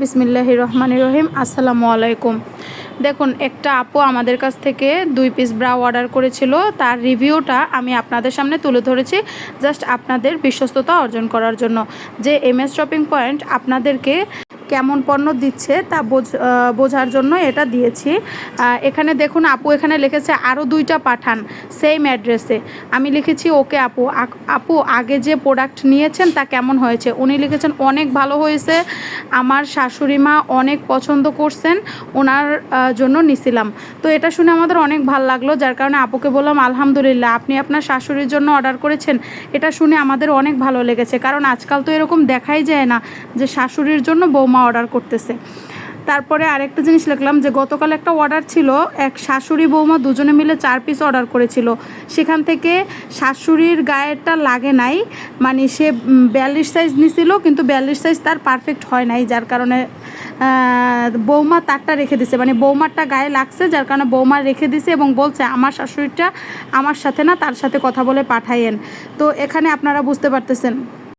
বিসমিল্লাহির রহমানির রহিম। আসসালামু আলাইকুম। দেখুন, একটা আপু আমাদের কাছ থেকে 2 পিস ব্রা অর্ডার করেছিল। তার রিভিউটা আমি আপনাদের সামনে তুলে ধরেছি জাস্ট আপনাদের বিশ্বস্ততা অর্জন করার জন্য, যে এমএস শপিং পয়েন্ট আপনাদেরকে কেমন পণ্য দিচ্ছে তা বোঝার জন্য এটা দিয়েছি। এখানে দেখুন, আপু এখানে লিখেছে আরও 2টা পাঠান সেম অ্যাড্রেসে। আমি লিখেছি ওকে আপু। আপু আগে যে প্রোডাক্ট নিয়েছেন তা কেমন হয়েছে? উনি লিখেছেন অনেক ভালো হয়েছে, আমার শাশুড়ি মা অনেক পছন্দ করছেন, ওনার জন্য নিছিলাম। তো এটা শুনে আমাদের অনেক ভালো লাগলো, যার কারণে আপুকে বললাম আলহামদুলিল্লাহ, আপনি আপনার শাশুড়ির জন্য অর্ডার করেছেন। এটা শুনে আমাদের অনেক ভালো লেগেছে, কারণ আজকাল তো এরকম দেখাই যায় না যে শাশুড়ির জন্য বৌমা অর্ডার করতেছে। তারপরে আরেকটা জিনিস লিখলাম যে গতকাল একটা অর্ডার ছিল, এক শাশুড়ি বৌমা দুজনে মিলে 4 পিস অর্ডার করেছিল। সেখান থেকে শাশুড়ির গায়েরটা লাগে নাই, মানে সে 42 সাইজ নিছিল, কিন্তু 42 সাইজ তার পারফেক্ট হয় নাই, যার কারণে বৌমা তারটা রেখে দিছে, মানে বৌমারটা গায়ে লাগছে, যার কারণে বৌমা রেখে দিছে এবং বলছে আমার শাশুড়িটা আমার সাথে না, তার সাথে কথা বলে পাঠাইয়েন। তো এখানে আপনারা বুঝতে পারতেছেন